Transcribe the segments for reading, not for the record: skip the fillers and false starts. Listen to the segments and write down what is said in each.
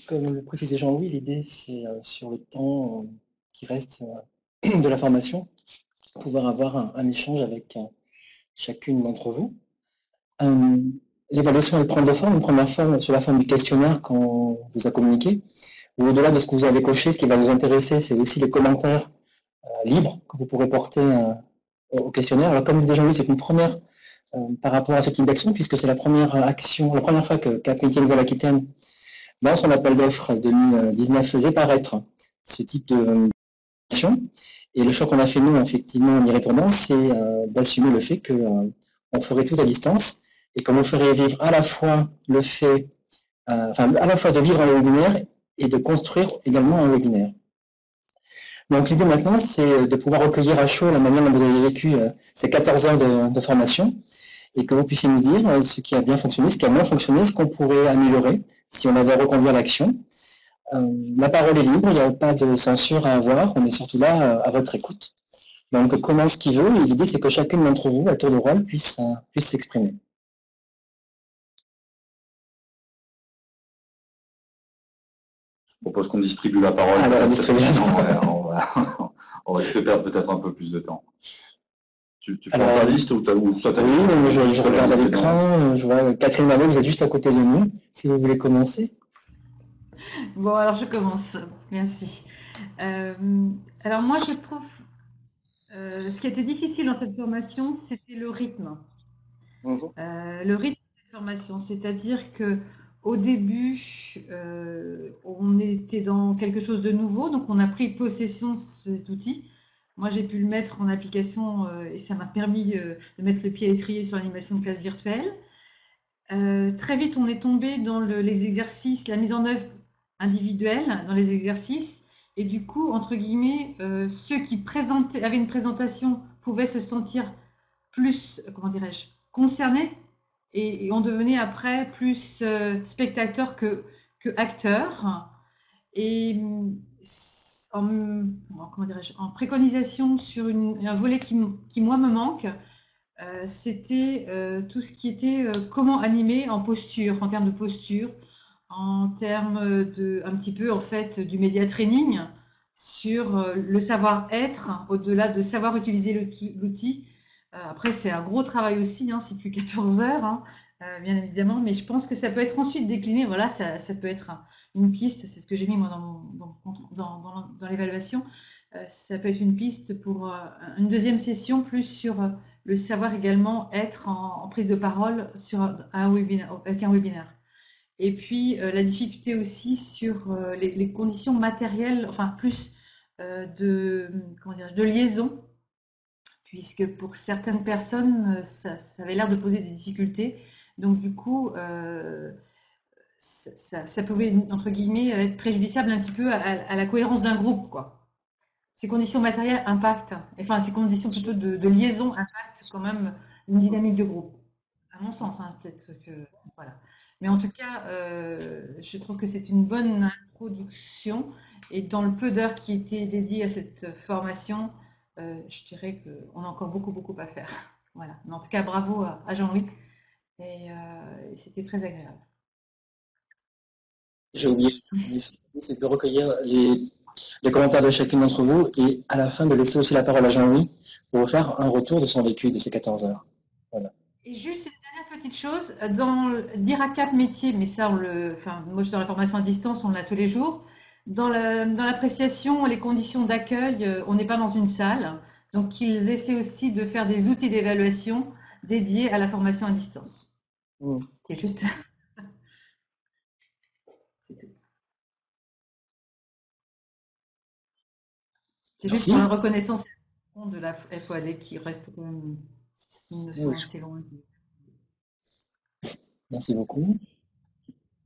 comme le précisait Jean-Louis, l'idée c'est sur le temps qui reste de la formation, pouvoir avoir un échange avec chacune d'entre vous. Euh, L'évaluation elle prend deux formes. Une première forme sur la forme du questionnaire quand on vous a communiqué. Au-delà de ce que vous avez coché, ce qui va nous intéresser, c'est aussi les commentaires libres que vous pourrez porter au questionnaire. Alors comme disait Jean-Louis, c'est une première par rapport à ce type d'action, puisque c'est la première action, la première fois que Cap Métiers Nouvelle-Aquitaine, dans son appel d'offres 2019, faisait paraître ce type d'action. Et le choix qu'on a fait, nous, effectivement, en y répondant, c'est d'assumer le fait qu'on ferait tout à distance et qu'on vous ferait vivre à la fois le fait, enfin, à la fois de vivre un webinaire et de construire également un webinaire. Donc l'idée maintenant, c'est de pouvoir recueillir à chaud la manière dont vous avez vécu ces 14 heures de formation et que vous puissiez nous dire ce qui a bien fonctionné, ce qui a moins fonctionné, ce qu'on pourrait améliorer si on avait à reconduire l'action. La parole est libre, il n'y a pas de censure à avoir, on est surtout là à votre écoute. Donc commence qui veut, et l'idée c'est que chacune d'entre vous, à tour de rôle, puisse s'exprimer. Je propose qu'on distribue la parole. Alors, distribution. On risque de perdre peut-être un peu plus de temps. Tu prends Alors, ta liste ou soit ta oui, liste, je regarde à l'écran, je vois Catherine Manet, vous êtes juste à côté de nous, si vous voulez commencer. Bon, alors je commence. Merci. Alors moi, je trouve, ce qui était difficile dans cette formation, c'était le rythme. Le rythme de cette formation, c'est-à-dire que au début, on était dans quelque chose de nouveau, donc on a pris possession de cet outil. Moi, j'ai pu le mettre en application et ça m'a permis de mettre le pied à l'étrier sur l'animation de classe virtuelle. Très vite, on est tombé dans les exercices, la mise en œuvre individuelle dans les exercices. Et du coup, entre guillemets, ceux qui avaient une présentation pouvaient se sentir plus, comment dirais-je, concernés. Et on devenait après plus spectateur que acteur. Et en, comment dirais-je, en préconisation sur un volet qui, moi, me manque, c'était tout ce qui était comment animer en posture, en termes de posture, en termes de, un petit peu en fait du média training sur le savoir-être, au-delà de savoir utiliser l'outil. Après, c'est un gros travail aussi, hein, c'est plus 14 heures, hein, bien évidemment, mais je pense que ça peut être ensuite décliné. Voilà, ça peut être une piste, c'est ce que j'ai mis moi dans l'évaluation. Ça peut être une piste pour une deuxième session plus sur le savoir également être en prise de parole sur un webinaire, avec un webinaire. Et puis la difficulté aussi sur les conditions matérielles, enfin plus de liaison, puisque pour certaines personnes, ça avait l'air de poser des difficultés. Donc du coup, ça pouvait, entre guillemets, être préjudiciable un petit peu à la cohérence d'un groupe, quoi. Ces conditions matérielles impactent, enfin ces conditions plutôt de liaison impactent quand même une dynamique de groupe. À mon sens, hein, peut-être que voilà. Mais en tout cas, je trouve que c'est une bonne introduction. Et dans le peu d'heures qui étaient dédiées à cette formation, je dirais qu'on a encore beaucoup, beaucoup à faire. Voilà. Mais en tout cas, bravo à Jean-Louis. Et c'était très agréable. J'ai oublié, c'est de recueillir les commentaires de chacune d'entre vous et à la fin de laisser aussi la parole à Jean-Louis pour faire un retour de son vécu de ces 14 heures. Voilà. Et juste une dernière petite chose, dire à Cap métier, mais ça, enfin, moi je suis dans la formation à distance, on l'a tous les jours. Dans l'appréciation, les conditions d'accueil, on n'est pas dans une salle. Donc, ils essaient aussi de faire des outils d'évaluation dédiés à la formation à distance. C'est juste. C'est tout. C'est juste pour la reconnaissance de la FOAD qui reste quand même une notion assez loin. Merci beaucoup.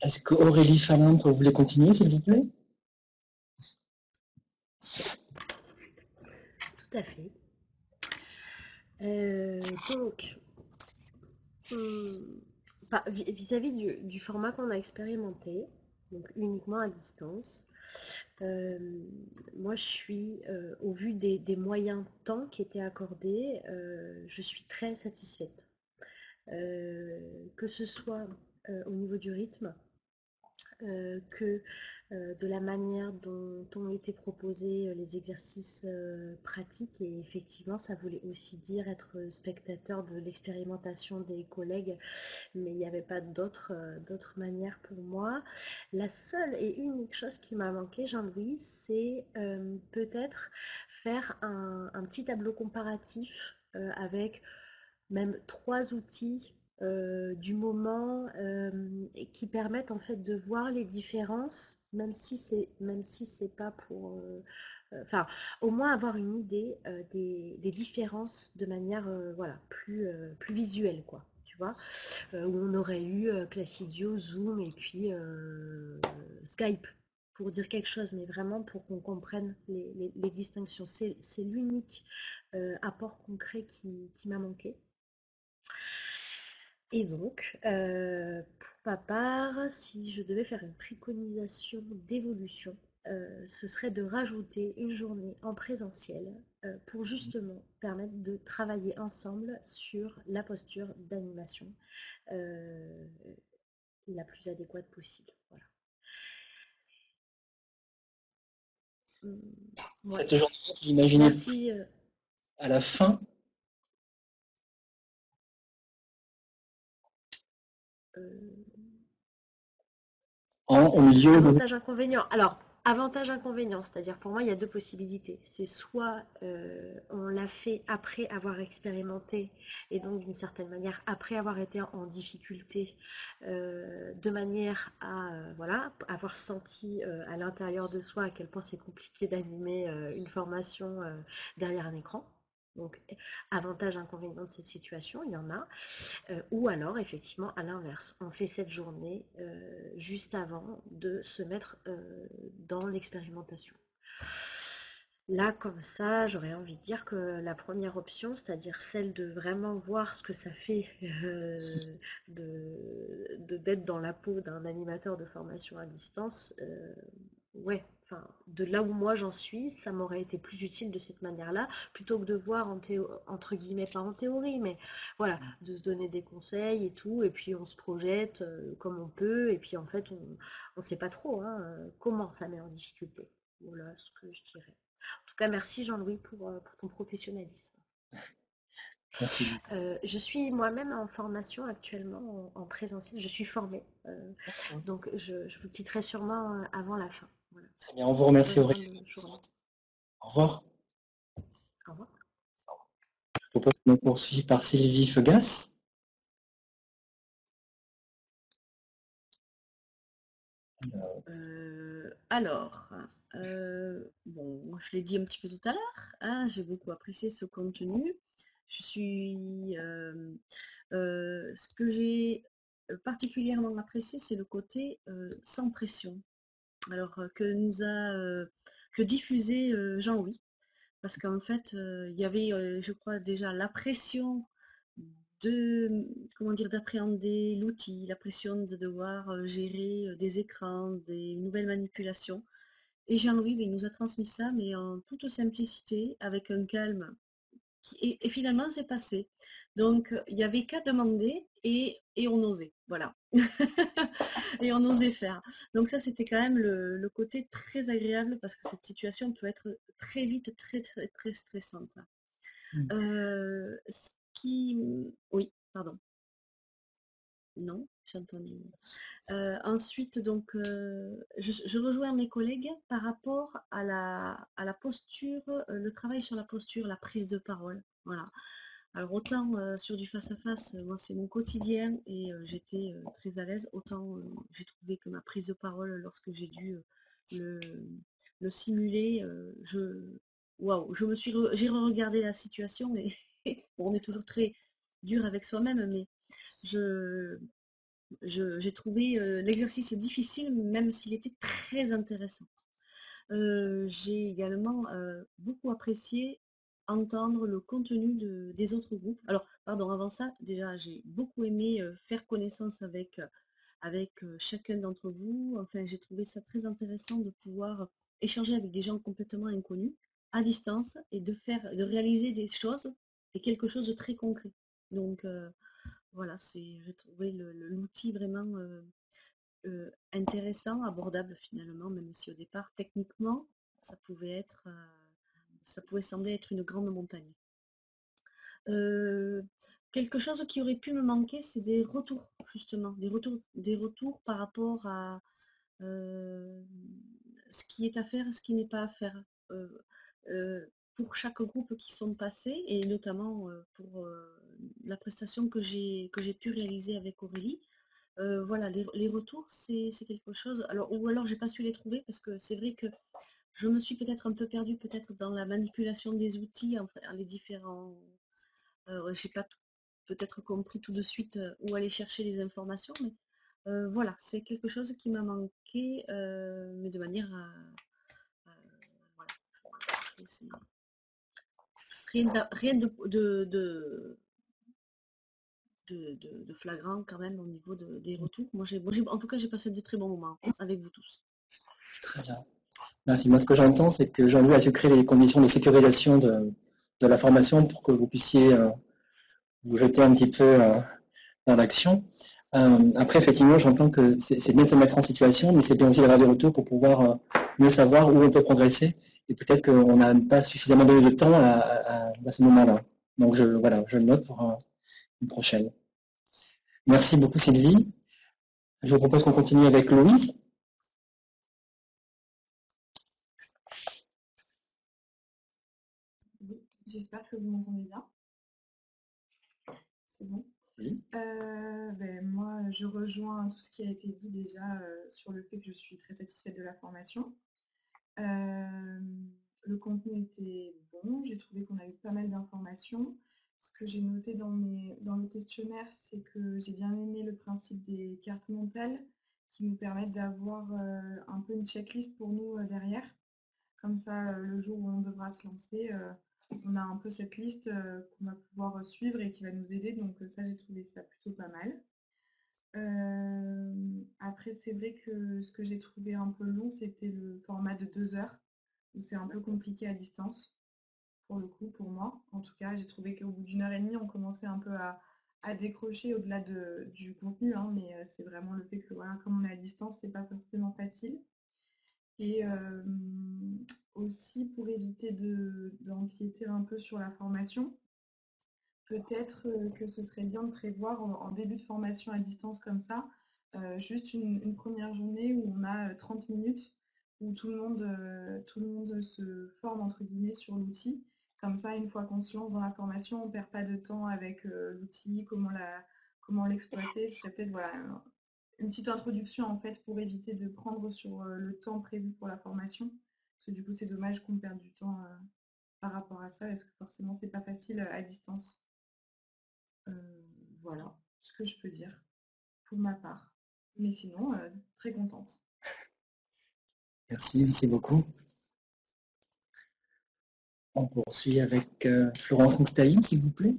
Est-ce que Aurélie Falin, vous voulez continuer, s'il vous plaît? Tout à fait. Donc, vis-à-vis du format qu'on a expérimenté, donc uniquement à distance, moi je suis, au vu des moyens temps qui étaient accordés, je suis très satisfaite. Que ce soit au niveau du rythme, que de la manière dont ont été proposés les exercices pratiques. Et effectivement, ça voulait aussi dire être spectateur de l'expérimentation des collègues, mais il n'y avait pas d'autre manière pour moi. La seule et unique chose qui m'a manqué, Jean-Louis, c'est peut-être faire un petit tableau comparatif avec même 3 outils du moment qui permettent en fait de voir les différences, même si c'est pas pour enfin au moins avoir une idée des différences de manière voilà plus visuelle quoi, tu vois, où on aurait eu Classidio, Zoom et puis Skype pour dire quelque chose, mais vraiment pour qu'on comprenne les distinctions. C'est l'unique apport concret qui m'a manqué. Et donc, pour ma part, si je devais faire une préconisation d'évolution, ce serait de rajouter une journée en présentiel pour justement permettre de travailler ensemble sur la posture d'animation euh, la plus adéquate possible. Voilà. Ouais. Cette journée, vous l'imaginez Merci. à la fin, au milieu de... Avantage, inconvénient. Alors, avantage, inconvénient, c'est-à-dire pour moi, il y a deux possibilités. C'est soit on l'a fait après avoir expérimenté et donc d'une certaine manière après avoir été en difficulté, de manière à voilà, avoir senti à l'intérieur de soi à quel point c'est compliqué d'animer une formation derrière un écran. Donc, avantage, inconvénient de cette situation, il y en a. Ou alors, effectivement, à l'inverse, on fait cette journée juste avant de se mettre dans l'expérimentation. Là, comme ça, j'aurais envie de dire que la première option, c'est-à-dire celle de vraiment voir ce que ça fait d'être dans la peau d'un animateur de formation à distance, ouais, enfin, de là où moi j'en suis, ça m'aurait été plus utile de cette manière-là, plutôt que de voir entre guillemets, pas en théorie, mais voilà, de se donner des conseils et tout, et puis on se projette comme on peut, et puis en fait, on ne sait pas trop hein, comment ça met en difficulté. Voilà ce que je dirais. En tout cas, merci Jean-Louis pour ton professionnalisme. Merci. Je suis moi-même en formation actuellement en présentiel, je suis formée, donc je vous quitterai sûrement avant la fin. Voilà. C'est bien, on vous remercie Bonne fin Aurélie. de journée. Au revoir. Au revoir. Je propose qu'on poursuive par Sylvie Feugas. Alors, bon, je l'ai dit un petit peu tout à l'heure, hein, j'ai beaucoup apprécié ce contenu. Ce que j'ai particulièrement apprécié, c'est le côté sans pression. Alors que diffusé Jean-Louis, parce qu'en fait, il y avait, je crois déjà la pression de, comment dire, d'appréhender l'outil, la pression de devoir gérer des écrans, des nouvelles manipulations. Et Jean-Louis, il nous a transmis ça, mais en toute simplicité, avec un calme. Et finalement, c'est passé. Donc, il n'y avait qu'à demander et on osait. Voilà. Et on osait faire. Donc ça, c'était quand même le côté très agréable parce que cette situation peut être très vite, très, très, très stressante. Ce qui... Oui, pardon. Non, j'ai entendu. Ensuite, donc, je rejoins mes collègues par rapport à la posture, le travail sur la posture, la prise de parole. Voilà. Alors, autant sur du face-à-face, moi, c'est mon quotidien et j'étais très à l'aise, autant j'ai trouvé que ma prise de parole, lorsque j'ai dû le, le simuler, waouh, j'ai re-regardé la situation et bon, on est toujours très dur avec soi-même, mais je, j'ai trouvé l'exercice difficile, même s'il était très intéressant. J'ai également beaucoup apprécié entendre le contenu des autres groupes. Alors, pardon, avant ça, déjà, j'ai beaucoup aimé faire connaissance avec chacun d'entre vous. Enfin, j'ai trouvé ça très intéressant de pouvoir échanger avec des gens complètement inconnus à distance et de réaliser des choses et quelque chose de très concret. Donc, voilà, j'ai trouvé l'outil vraiment intéressant, abordable finalement, même si au départ, techniquement, ça pouvait sembler être une grande montagne. Quelque chose qui aurait pu me manquer, c'est des retours, justement, des retours par rapport à ce qui est à faire, ce qui n'est pas à faire. Pour chaque groupe qui sont passés, et notamment pour la prestation que j'ai pu réaliser avec Aurélie. Voilà, les retours, c'est quelque chose. Alors, ou alors, j'ai pas su les trouver parce que c'est vrai que je me suis peut-être un peu perdue, peut-être dans la manipulation des outils, enfin, les différents. J'ai pas peut-être compris tout de suite où aller chercher les informations, mais voilà, c'est quelque chose qui m'a manqué, mais de manière à. Voilà, rien de flagrant quand même au niveau des retours. En tout cas, j'ai passé de très bons moments avec vous tous. Très bien. Merci. Moi, ce que j'entends, c'est que Jean-Louis a su créer les conditions de sécurisation de la formation pour que vous puissiez vous jeter un petit peu dans l'action. Après, effectivement, j'entends que c'est bien de se mettre en situation, mais c'est bien aussi d'avoir des retours pour pouvoir mieux savoir où on peut progresser. Et peut-être qu'on n'a pas suffisamment donné de temps à ce moment-là. Donc, voilà, je le note pour une prochaine. Merci beaucoup, Sylvie. Je vous propose qu'on continue avec Louise. Oui, j'espère que vous m'entendez bien. C'est bon. Oui. Moi, je rejoins tout ce qui a été dit déjà sur le fait que je suis très satisfaite de la formation. Le contenu était bon, j'ai trouvé qu'on a eu pas mal d'informations. Ce que j'ai noté dans le questionnaire, c'est que j'ai bien aimé le principe des cartes mentales qui nous permettent d'avoir un peu une checklist pour nous derrière. Comme ça, le jour où on devra se lancer, on a un peu cette liste qu'on va pouvoir suivre et qui va nous aider. Donc ça, j'ai trouvé ça plutôt pas mal. Après, c'est vrai que ce que j'ai trouvé un peu long, c'était le format de 2 heures, où c'est un peu compliqué à distance, pour le coup, pour moi. En tout cas, j'ai trouvé qu'au bout d'une heure et demie, on commençait un peu à décrocher au-delà du contenu, hein, mais c'est vraiment le fait que, voilà, comme on est à distance, c'est pas forcément facile. Et aussi, pour éviter d'empiéter un peu sur la formation, peut-être que ce serait bien de prévoir en début de formation à distance comme ça, juste une première journée où on a 30 minutes, où tout le monde se forme entre guillemets sur l'outil. Comme ça, une fois qu'on se lance dans la formation, on ne perd pas de temps avec l'outil, comment l'exploiter. Ce serait peut-être voilà, une petite introduction en fait pour éviter de prendre sur le temps prévu pour la formation. Parce que du coup, c'est dommage qu'on perde du temps par rapport à ça, parce que forcément, c'est pas facile à distance. Voilà ce que je peux dire pour ma part. Mais sinon, très contente. Merci beaucoup. On poursuit avec Florence Moustaïm, s'il vous plaît.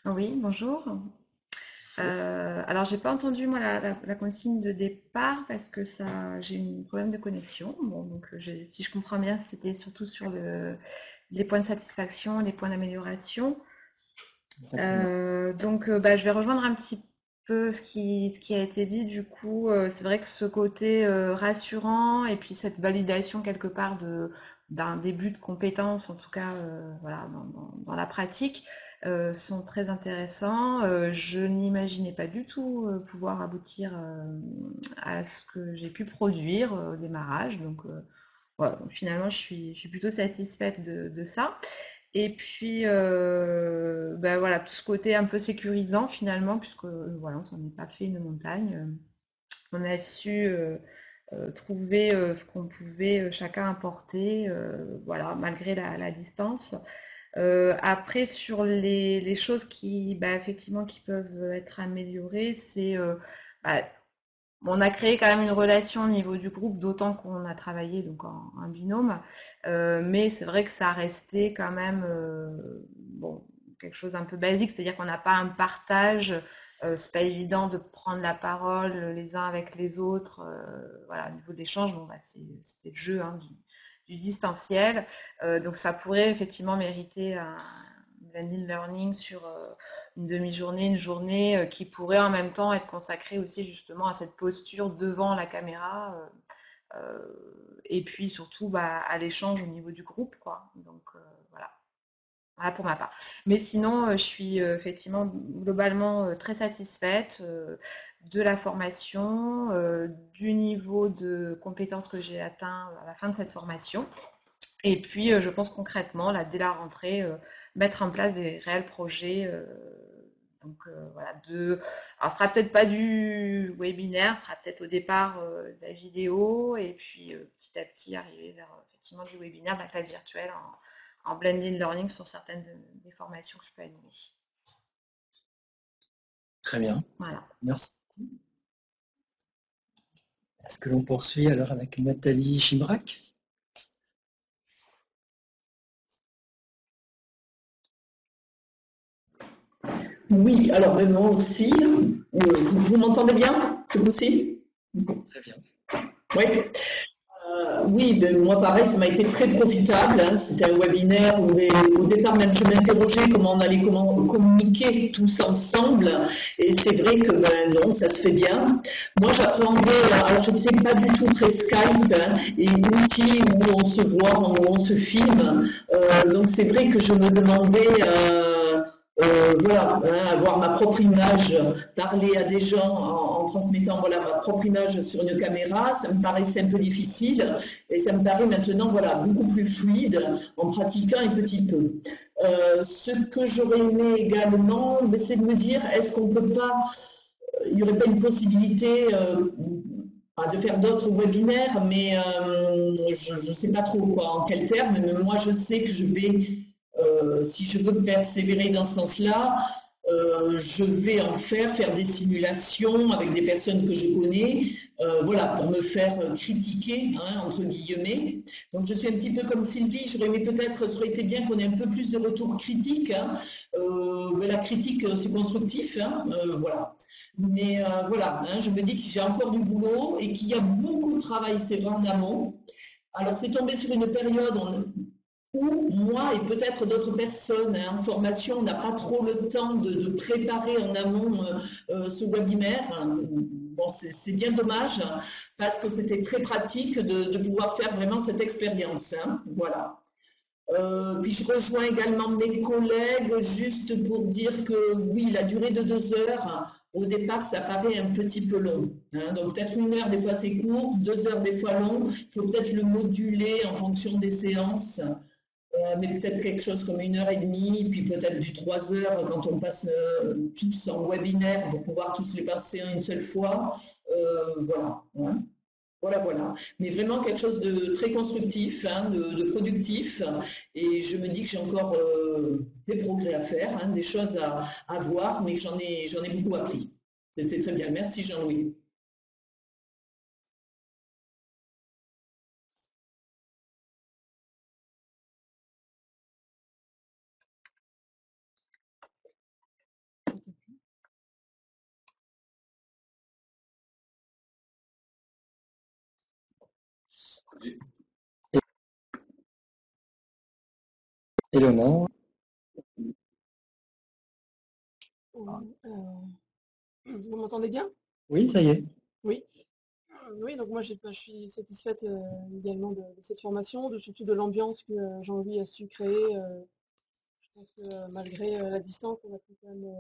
Oui, bonjour. Alors, j'ai pas entendu moi la consigne de départ parce que j'ai eu un problème de connexion. Bon, donc si je comprends bien, c'était surtout sur les points de satisfaction, les points d'amélioration. Je vais rejoindre un petit peu ce qui a été dit. Du coup, c'est vrai que ce côté rassurant et puis cette validation quelque part d'un début de compétence, en tout cas, voilà, dans la pratique, sont très intéressants. Je n'imaginais pas du tout pouvoir aboutir à ce que j'ai pu produire au démarrage. Donc, voilà, donc finalement, je suis plutôt satisfaite de ça. Et puis, voilà, tout ce côté un peu sécurisant finalement, puisque voilà, on s'en est pas fait une montagne. On a su trouver ce qu'on pouvait chacun apporter, voilà, malgré la distance. Après, sur les choses qui, effectivement, qui peuvent être améliorées, c'est on a créé quand même une relation au niveau du groupe, d'autant qu'on a travaillé donc en binôme. Mais c'est vrai que ça a resté quand même quelque chose un peu basique, c'est-à-dire qu'on n'a pas un partage. C'est pas évident de prendre la parole les uns avec les autres. Voilà, au niveau de l'échange, c'était le jeu hein, du distanciel. Donc ça pourrait effectivement mériter un blended learning sur une demi-journée, une journée qui pourrait en même temps être consacrée aussi justement à cette posture devant la caméra. Et puis surtout à l'échange au niveau du groupe, quoi. Donc voilà. Voilà pour ma part. Mais sinon, je suis effectivement globalement très satisfaite de la formation, du niveau de compétences que j'ai atteint à la fin de cette formation. Et puis, je pense concrètement, là, dès la rentrée, mettre en place des réels projets. Donc voilà, alors ce sera peut-être pas du webinaire, ce sera peut-être au départ de la vidéo, et puis petit à petit arriver vers effectivement du webinaire, de la classe virtuelle en blended learning sur certaines des formations que je peux animer. Très bien, Voilà. merci. Est-ce que l'on poursuit alors avec Nathalie Chimbrac? Oui, alors ben, moi aussi. Vous m'entendez bien? C'est possible? Très bien. Oui. Oui, ben, moi pareil, ça m'a été très profitable, hein. C'était un webinaire où au départ même je m'interrogeais comment on allait communiquer tous ensemble. Et c'est vrai que ben non, ça se fait bien. Moi j'appréhendais, alors je ne sais pas du tout très Skype, hein, et outils où on se voit, où on se filme. Donc c'est vrai que je me demandais voilà, hein, avoir ma propre image, parler à des gens en transmettant voilà, ma propre image sur une caméra, ça me paraissait un peu difficile et ça me paraît maintenant voilà, beaucoup plus fluide en pratiquant un petit peu. Ce que j'aurais aimé également, c'est de me dire, est-ce qu'on peut pas, il n'y aurait pas une possibilité de faire d'autres webinaires, mais je ne sais pas trop quoi, en quels termes, mais moi je sais que je vais si je veux persévérer dans ce sens-là, je vais en faire des simulations avec des personnes que je connais, voilà, pour me faire critiquer, hein, entre guillemets. Donc je suis un petit peu comme Sylvie, j'aurais aimé peut-être, ça aurait été bien qu'on ait un peu plus de retours critiques, hein. Mais la critique, c'est constructif, hein, voilà. Mais voilà, hein, je me dis que j'ai encore du boulot et qu'il y a beaucoup de travail, c'est vrai, en amont. Alors c'est tombé sur une période où moi et peut-être d'autres personnes hein, en formation, on n'a pas trop le temps de préparer en amont ce webinaire. Bon, c'est bien dommage parce que c'était très pratique de pouvoir faire vraiment cette expérience. Hein, voilà. Puis je rejoins également mes collègues juste pour dire que oui, la durée de 2 heures, au départ, ça paraît un petit peu long. Hein, donc peut-être 1 heure, des fois c'est court, 2 heures, des fois long. Il faut peut-être le moduler en fonction des séances. Mais peut-être quelque chose comme 1 heure et demie, puis peut-être du 3 heures quand on passe tous en webinaire pour pouvoir tous les passer en une seule fois. Voilà. Hein. Voilà, voilà. Mais vraiment quelque chose de très constructif, hein, de productif. Et je me dis que j'ai encore des progrès à faire, hein, des choses à voir, mais j'en ai beaucoup appris. C'était très bien. Merci Jean-Louis. Éléonore? Vous m'entendez bien? Oui, ça y est. Oui. Oui, donc moi je suis satisfaite également de cette formation, surtout de l'ambiance que Jean-Louis a su créer. Je pense que malgré la distance, on a pu quand même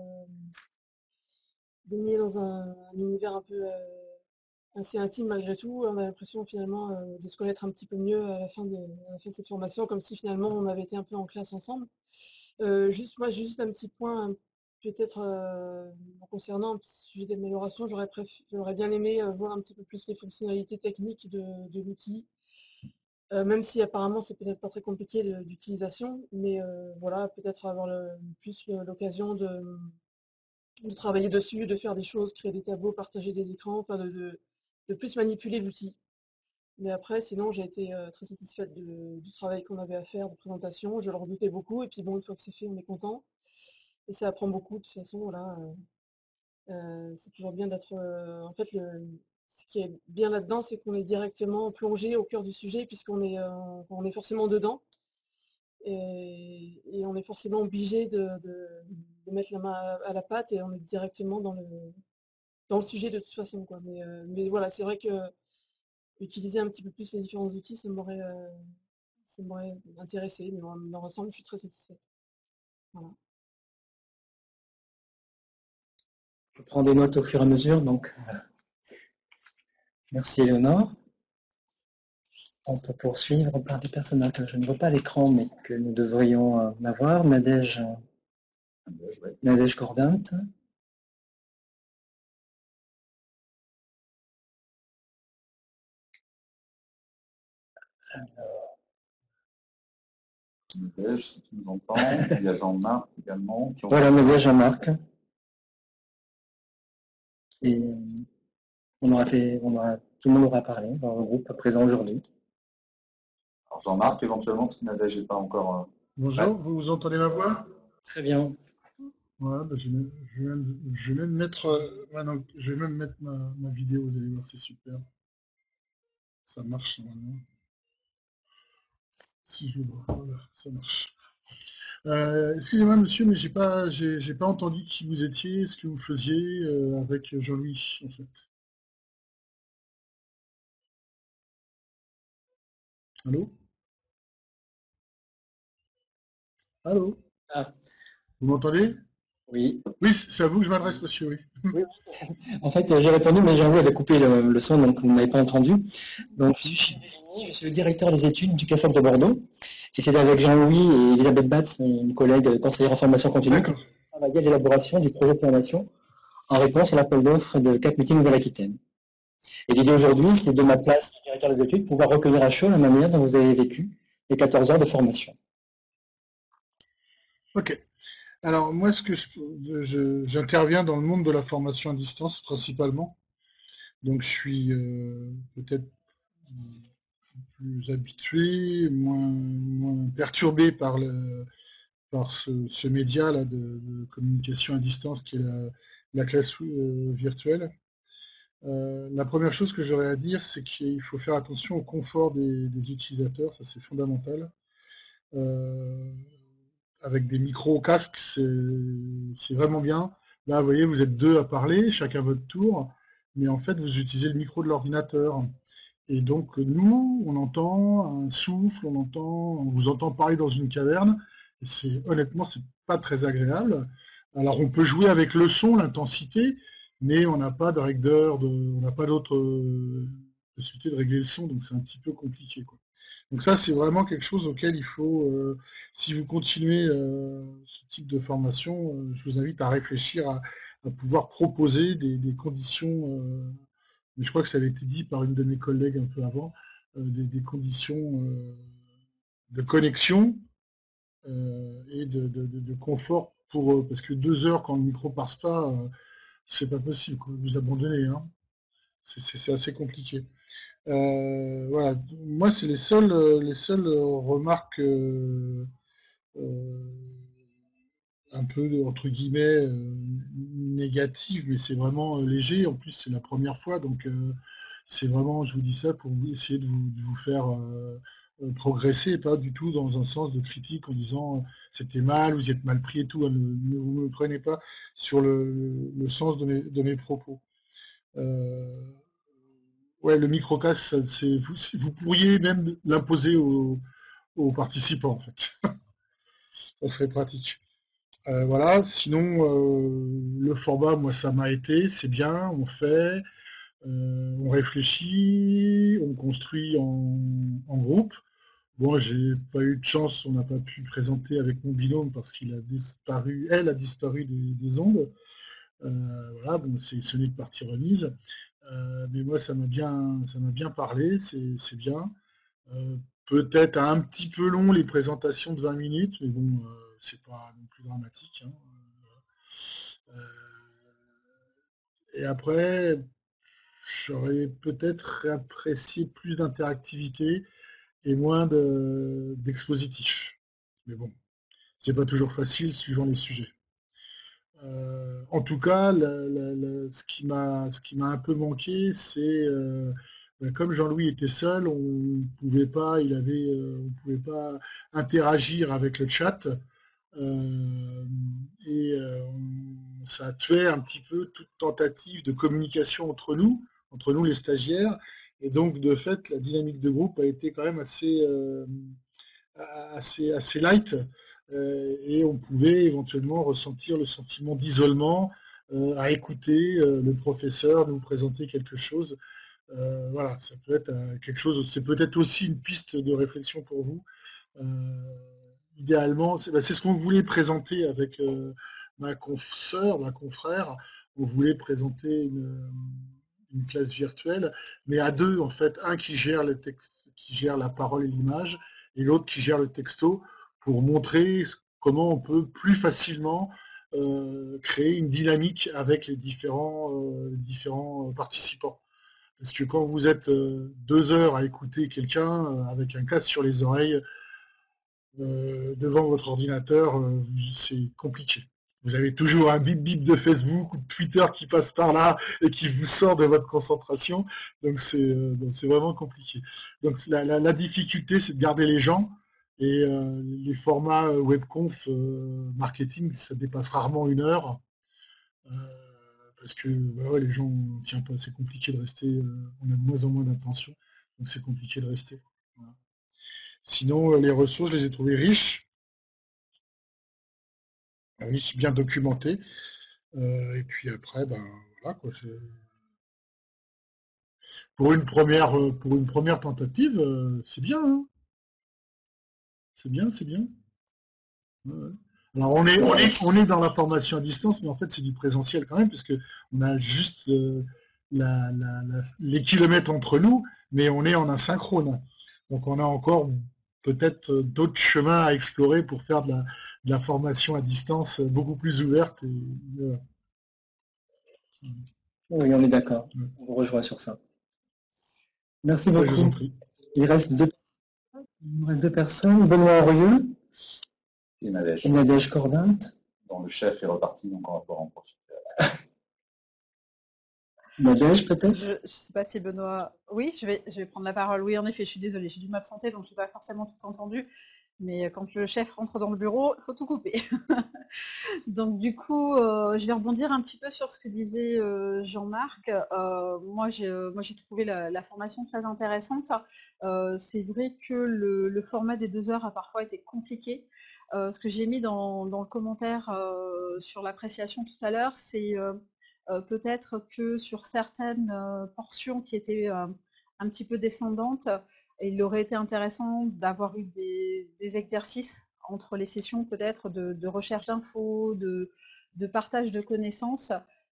baigner dans un univers un peu assez intime malgré tout. On a l'impression finalement de se connaître un petit peu mieux à la fin de cette formation, comme si finalement on avait été un peu en classe ensemble. Moi, j'ai juste un petit point, peut-être concernant un petit sujet d'amélioration, j'aurais bien aimé voir un petit peu plus les fonctionnalités techniques de l'outil, même si apparemment c'est peut-être pas très compliqué d'utilisation, mais voilà, peut-être avoir plus l'occasion de travailler dessus, de faire des choses, créer des tableaux, partager des écrans, enfin de plus manipuler l'outil. Mais après, sinon, j'ai été très satisfaite du travail qu'on avait à faire de présentation. Je le redoutais beaucoup, et puis bon, une fois que c'est fait, on est content. Et ça apprend beaucoup, de toute façon, voilà. C'est toujours bien d'être. En fait, ce qui est bien là-dedans, c'est qu'on est directement plongé au cœur du sujet puisqu'on est, on est forcément dedans et on est forcément obligé de mettre la main à la pâte et on est directement dans le sujet de toute façon, quoi. Mais voilà, c'est vrai que utiliser un petit peu plus les différents outils, ça m'aurait intéressé, mais dans l'ensemble, je suis très satisfaite. Voilà. Je prends des notes au fur et à mesure, donc merci Éléonore. On peut poursuivre par des personnages que je ne vois pas à l'écran, mais que nous devrions avoir. Nadège Cordante. Nadège, si tu nous entends. Il y a Jean-Marc également. Voilà, Nadège, Jean-Marc. Et tout le monde aura parlé dans le groupe présent aujourd'hui. Alors Jean-Marc, éventuellement, si Nadège n'est pas encore... Bonjour, vous entendez ma voix? Très bien. Ouais, bah, je vais même mettre ma vidéo, vous allez voir, c'est super. Ça marche normalement. Si je le vois, voilà, ça marche. Excusez-moi monsieur, mais j'ai pas entendu qui vous étiez, ce que vous faisiez avec Jean-Louis en fait. Allô? Allô? Ah, Vous m'entendez? oui. Oui, c'est à vous que je m'adresse, monsieur, oui. Oui. En fait, j'ai répondu, mais Jean-Louis avait coupé le son, donc vous ne m'avez pas entendu. Donc, je suis Gilles Deligny, je suis le directeur des études du CAFOC de Bordeaux. Et c'est avec Jean-Louis et Elisabeth Batz, une collègue conseillère en formation continue, que D'accord. nous travaillons à l'élaboration du projet de formation en réponse à l'appel d'offres de Cap Meeting Nouvelle-Aquitaine. Et l'idée aujourd'hui, c'est de ma place de directeur des études, pouvoir recueillir à chaud la manière dont vous avez vécu les 14 heures de formation. Ok. Alors moi, j'interviens dans le monde de la formation à distance principalement. Donc je suis peut-être plus habitué, moins perturbé par ce média là de communication à distance qui est la classe virtuelle. La première chose que j'aurais à dire, c'est qu'il faut faire attention au confort des utilisateurs, ça c'est fondamental. Euh, avec des micros au casque, c'est vraiment bien. Là, vous voyez, vous êtes deux à parler, chacun votre tour, mais en fait, vous utilisez le micro de l'ordinateur. Et donc, nous, on entend un souffle, on vous entend parler dans une caverne, et honnêtement, c'est pas très agréable. Alors, on peut jouer avec le son, l'intensité, mais on n'a pas de régleur, on n'a pas d'autre possibilité de régler le son, donc c'est un petit peu compliqué, quoi. Donc ça, c'est vraiment quelque chose auquel il faut, si vous continuez ce type de formation, je vous invite à réfléchir à pouvoir proposer des conditions, mais je crois que ça avait été dit par une de mes collègues un peu avant, des conditions de connexion et de confort pour eux. Parce que 2 heures quand le micro passe pas, c'est pas possible, quoi. Vous abandonnez, hein. C'est assez compliqué. Voilà, moi c'est les seules remarques euh, un peu entre guillemets négatives, mais c'est vraiment léger. En plus, c'est la première fois, donc c'est vraiment, je vous dis ça pour essayer de vous faire progresser, et pas du tout dans un sens de critique en disant c'était mal, vous y êtes mal pris et tout. Hein, ne vous me prenez pas sur le sens de mes propos. Ouais, le microcast, vous pourriez même l'imposer aux participants, en fait. Ça serait pratique. Voilà, sinon, le format, moi, ça m'a été, c'est bien, on fait, on réfléchit, on construit en groupe. Bon, j'ai pas eu de chance, on n'a pas pu présenter avec mon binôme parce qu'il a disparu, elle a disparu des ondes. Voilà, bon, ce n'est que partie remise. Mais moi, ça m'a bien parlé, c'est bien. Euh, Peut-être un petit peu long les présentations de 20 minutes, mais bon, c'est pas non plus dramatique, hein. Et après, j'aurais peut-être apprécié plus d'interactivité et moins d'expositif. Mais bon, c'est pas toujours facile suivant les sujets. En tout cas, ce qui m'a un peu manqué, c'est comme Jean-Louis était seul, on pouvait pas interagir avec le chat. Euh, Ça tuait un petit peu toute tentative de communication entre nous les stagiaires. Et donc, de fait, la dynamique de groupe a été quand même assez light. Et on pouvait éventuellement ressentir le sentiment d'isolement à écouter le professeur nous présenter quelque chose. Voilà, ça peut être quelque chose, c'est peut-être aussi une piste de réflexion pour vous. Idéalement, c'est ce qu'on voulait présenter avec ma consoeur, ma confrère. On voulait présenter une classe virtuelle, mais à deux, en fait, un qui gère le texte, qui gère la parole et l'image, et l'autre qui gère le texto, pour montrer comment on peut plus facilement créer une dynamique avec les différents participants. Parce que quand vous êtes 2 heures à écouter quelqu'un avec un casque sur les oreilles, devant votre ordinateur, c'est compliqué. Vous avez toujours un bip bip de Facebook ou de Twitter qui passe par là et qui vous sort de votre concentration. Donc c'est vraiment compliqué. Donc la difficulté, c'est de garder les gens. Et les formats webconf marketing, ça dépasse rarement 1 heure. Euh, Parce que bah ouais, les gens ne tiennent pas. C'est compliqué de rester. On a de moins en moins d'attention. Donc c'est compliqué de rester. Voilà. Sinon, les ressources, je les ai trouvées riches. Riche, bien documenté. Et puis après, ben voilà quoi. Pour une première tentative, c'est bien, hein. C'est bien, c'est bien. Ouais, ouais. Alors on est dans la formation à distance, mais en fait c'est du présentiel quand même, puisque on a juste les kilomètres entre nous, mais on est en asynchrone. Donc on a encore peut-être d'autres chemins à explorer pour faire de la formation à distance beaucoup plus ouverte. Voilà. Oui, on est d'accord. On vous rejoint sur ça. Merci Je vous en beaucoup. prie. Il reste nous reste 2 personnes. Benoît Aurieux Et Nadège. et Nadège Corbin. Dont le chef est reparti, donc on va pouvoir en profiter. Nadège, peut-être? Je ne sais pas si Benoît. Oui, je vais prendre la parole. Oui, en effet, je suis désolée, j'ai dû m'absenter, donc je n'ai pas forcément tout entendu. Mais quand le chef rentre dans le bureau, il faut tout couper. Donc du coup, je vais rebondir un petit peu sur ce que disait Jean-Marc. Moi, j'ai trouvé la formation très intéressante. C'est vrai que le format des 2 heures a parfois été compliqué. Ce que j'ai mis dans le commentaire sur l'appréciation tout à l'heure, c'est peut-être que sur certaines portions qui étaient un petit peu descendantes, il aurait été intéressant d'avoir eu des exercices entre les sessions peut-être de recherche d'infos, de partage de connaissances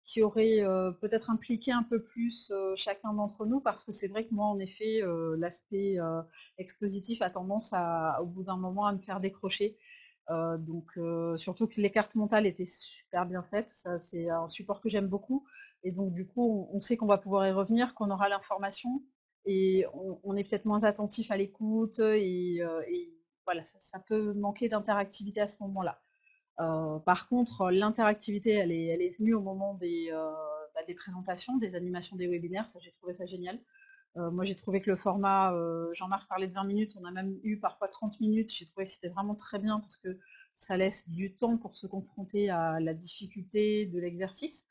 qui auraient peut-être impliqué un peu plus chacun d'entre nous, parce que c'est vrai que moi, en effet, l'aspect expositif a tendance au bout d'un moment, à me faire décrocher. Donc, surtout que les cartes mentales étaient super bien faites, ça c'est un support que j'aime beaucoup. Et donc du coup, on sait qu'on va pouvoir y revenir, qu'on aura l'information, et on est peut-être moins attentif à l'écoute, et voilà, ça peut manquer d'interactivité à ce moment-là. Par contre, l'interactivité, elle est venue au moment des présentations, des animations des webinaires, ça j'ai trouvé ça génial. Moi, j'ai trouvé que le format, Jean-Marc parlait de 20 minutes, on a même eu parfois 30 minutes. J'ai trouvé que c'était vraiment très bien parce que ça laisse du temps pour se confronter à la difficulté de l'exercice.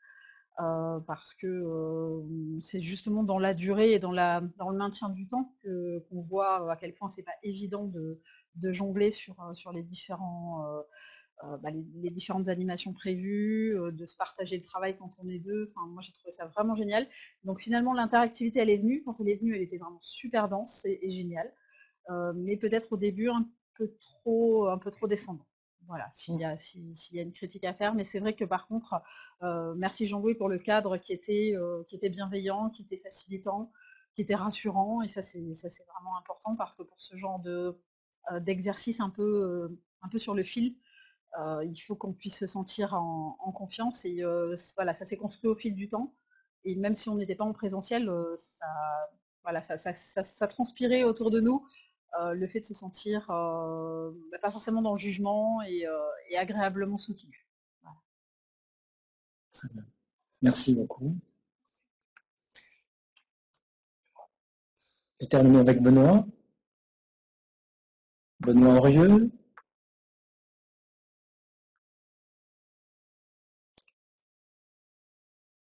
Parce que c'est justement dans la durée et dans le maintien du temps qu'on voit à quel point c'est pas évident de jongler sur les les différentes animations prévues, de se partager le travail quand on est deux. Enfin, moi, j'ai trouvé ça vraiment génial. Donc finalement, l'interactivité, elle est venue. Quand elle est venue, elle était vraiment super dense et géniale. Mais peut-être au début un peu trop descendant. Voilà, s'il y a une critique à faire. Mais c'est vrai que par contre, merci Jean-Louis pour le cadre qui était bienveillant, qui était facilitant, qui était rassurant. Et ça, c'est vraiment important, parce que pour ce genre d'exercice un peu sur le fil, il faut qu'on puisse se sentir en confiance. Et voilà, ça s'est construit au fil du temps. Et même si on n'était pas en présentiel, voilà, ça transpirait autour de nous, le fait de se sentir pas forcément dans le jugement, et agréablement soutenu. Voilà. Très bien. Merci beaucoup. Et terminons avec Benoît. Benoît Aurieux.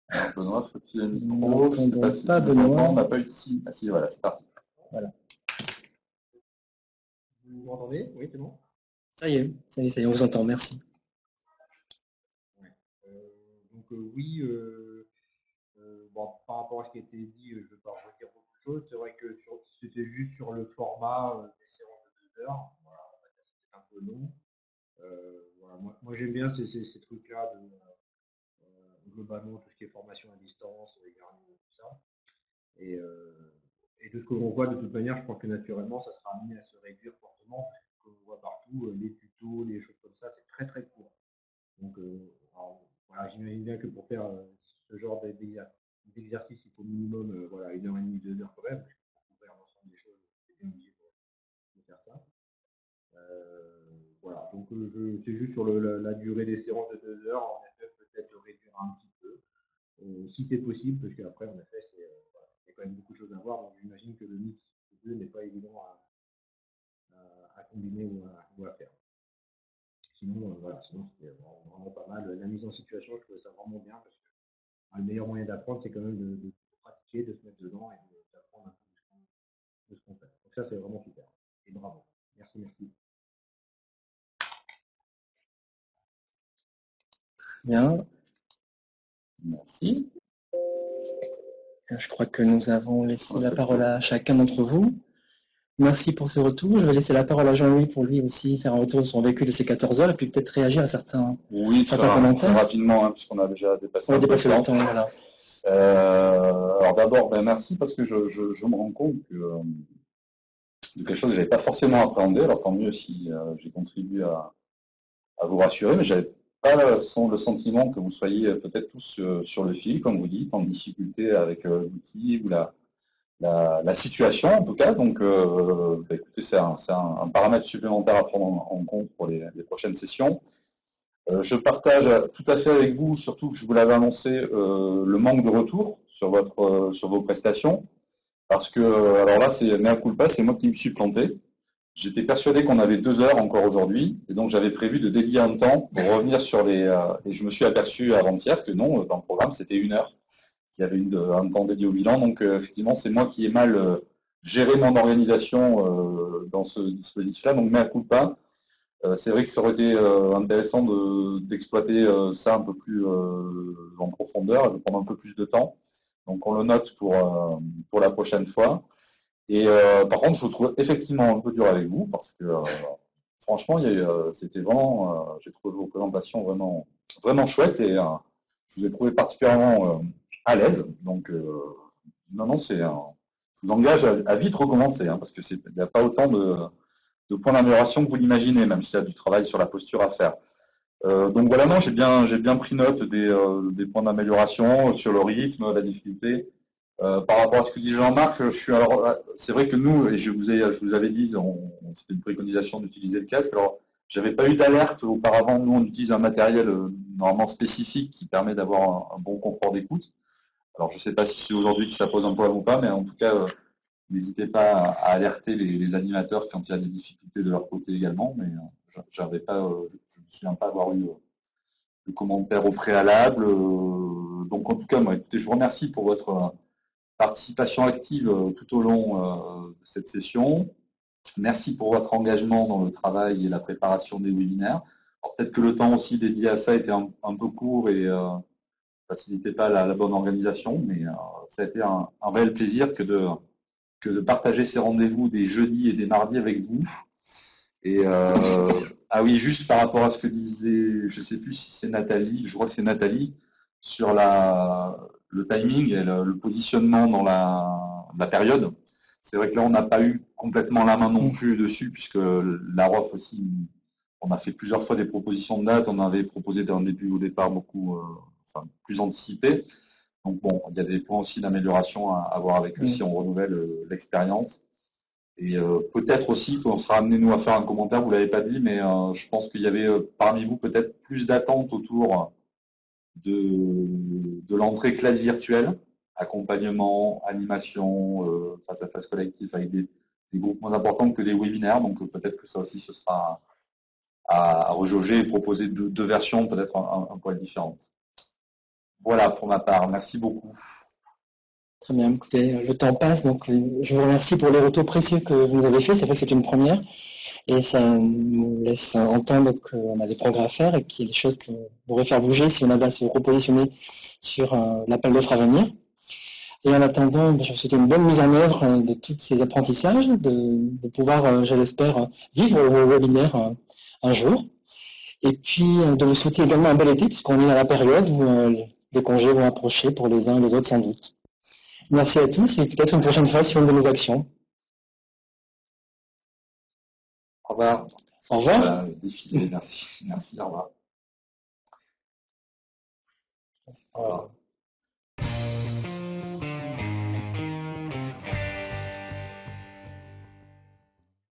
Alors, Benoît, faut-il un Nous micro? Je ne sais n'entendons pas si pas tu m'entends, Benoît. on n'a pas eu de signe. Ah si, voilà, c'est parti. Voilà. Vous m'entendez? Oui, c'est bon. Ça y est, on vous entend, merci. Ouais. Donc oui, bon, par rapport à ce qui a été dit, je ne vais pas redire beaucoup de choses. C'est vrai que c'était juste sur le format des séances de 2 heures. Voilà, c'est un peu long. Voilà, moi j'aime bien ces trucs-là de globalement tout ce qui est formation à distance, e-learning, tout ça. Et de ce que l'on voit de toute manière, je crois que naturellement, ça sera amené à se réduire fortement. Parce que on voit partout, les tutos, les choses comme ça, c'est très très court. Donc alors, voilà, j'imagine bien que pour faire ce genre d'exercice, il faut minimum voilà, 1h30, 2 heures quand même. Pour couvrir l'ensemble des choses, c'est bien obligé de faire ça. Voilà, donc c'est juste sur la durée des séances de 2 heures, en effet, peut-être réduire un petit peu, si c'est possible, parce qu'après, en effet, voilà, il y a quand même beaucoup de choses à voir, donc j'imagine que le mix des deux n'est pas évident à combiner ou à faire. Sinon, voilà, sinon c'était vraiment pas mal. La mise en situation, je trouvais ça vraiment bien, parce que le meilleur moyen d'apprendre, c'est quand même de pratiquer, de se mettre dedans et d'apprendre un peu de ce qu'on fait. Donc ça, c'est vraiment super. Et bravo. Merci, merci. Bien, Merci. je crois que nous avons laissé la parole à chacun d'entre vous. Merci pour ces retours. Je vais laisser la parole à Jean-Louis pour lui aussi faire un retour de son vécu de ces 14 heures et puis peut-être réagir à certains commentaires. Très rapidement, hein, puisqu'on a déjà dépassé On a un peu dépassé le temps, voilà. Alors d'abord, merci parce que je me rends compte que de quelque chose que je n'avais pas forcément appréhendé. Alors tant mieux si j'ai contribué à vous rassurer, mais j'avais pas le sentiment que vous soyez peut-être tous sur le fil, comme vous dites, en difficulté avec l'outil ou la situation en tout cas. Donc écoutez, c'est un paramètre supplémentaire à prendre en compte pour les prochaines sessions. Je partage tout à fait avec vous, surtout que je vous l'avais annoncé, le manque de retour sur vos prestations. Parce que, alors là, c'est mea culpa, c'est moi qui me suis planté. J'étais persuadé qu'on avait 2 heures encore aujourd'hui, et donc j'avais prévu de dédier un temps pour revenir sur et je me suis aperçu avant-hier que non, dans le programme, c'était 1 heure, qu'il y avait un temps dédié au bilan. Donc effectivement, c'est moi qui ai mal géré mon organisation dans ce dispositif-là, donc mea culpa. C'est vrai que ça aurait été intéressant d'exploiter ça un peu plus en profondeur, et de prendre un peu plus de temps. Donc on le note pour la prochaine fois. Et par contre, je vous trouve effectivement un peu dur avec vous parce que franchement, c'était vraiment, j'ai trouvé vos présentations vraiment, vraiment chouettes et je vous ai trouvé particulièrement à l'aise. Donc non, je vous engage à vite recommencer hein, parce que il n'y a pas autant de points d'amélioration que vous l'imaginez, même s'il y a du travail sur la posture à faire. Donc voilà, non, j'ai bien pris note des points d'amélioration sur le rythme, la difficulté. Par rapport à ce que dit Jean-Marc, c'est vrai que nous, et je vous avais dit, c'était une préconisation d'utiliser le casque. Alors, j'avais pas eu d'alerte auparavant. Nous, on utilise un matériel normalement spécifique qui permet d'avoir un bon confort d'écoute. Alors, je ne sais pas si c'est aujourd'hui que ça pose un problème ou pas, mais en tout cas, n'hésitez pas à alerter les animateurs quand il y a des difficultés de leur côté également. Mais je ne me souviens pas avoir eu de commentaires au préalable. Donc, en tout cas, moi, écoutez, je vous remercie pour votre participation active tout au long de cette session. Merci pour votre engagement dans le travail et la préparation des webinaires. Peut-être que le temps aussi dédié à ça était un peu court et facilitait pas la bonne organisation, mais ça a été un réel plaisir que de partager ces rendez-vous des jeudis et des mardis avec vous. Et ah oui, juste par rapport à ce que disait, je ne sais plus si c'est Nathalie, je crois que c'est Nathalie, sur le timing et le positionnement dans la période. C'est vrai que là, on n'a pas eu complètement la main non plus dessus, puisque la ROF aussi, on a fait plusieurs fois des propositions de date, on avait proposé d'un début au départ beaucoup plus anticipé. Donc bon, il y a des points aussi d'amélioration à avoir avec eux si on renouvelle l'expérience. Et peut-être aussi qu'on sera amené, nous, à faire un commentaire, vous ne l'avez pas dit, mais je pense qu'il y avait parmi vous peut-être plus d'attentes autour de l'entrée classe virtuelle, accompagnement, animation, face à face collectif avec des groupes moins importants que des webinaires. Donc peut-être que ça aussi ce sera à rejauger et proposer deux versions peut-être un poil différentes. Voilà pour ma part. Merci beaucoup. Très bien, écoutez, le temps passe, donc je vous remercie pour les retours précieux que vous nous avez faits. C'est vrai que c'est une première et ça nous laisse entendre qu'on a des progrès à faire et qu'il y a des choses qu'on devrait faire bouger si on avait à se repositionner sur l'appel d'offres à venir. Et en attendant, je vous souhaite une bonne mise en œuvre de tous ces apprentissages, de pouvoir, je l'espère, vivre vos webinaires un jour. Et puis de vous souhaiter également un bel été, puisqu'on est à la période où les congés vont approcher pour les uns et les autres sans doute. Merci à tous et peut-être une prochaine fois sur une de mes actions. Au revoir. Au revoir. Voilà, défilé, merci. Merci, au revoir. Au revoir.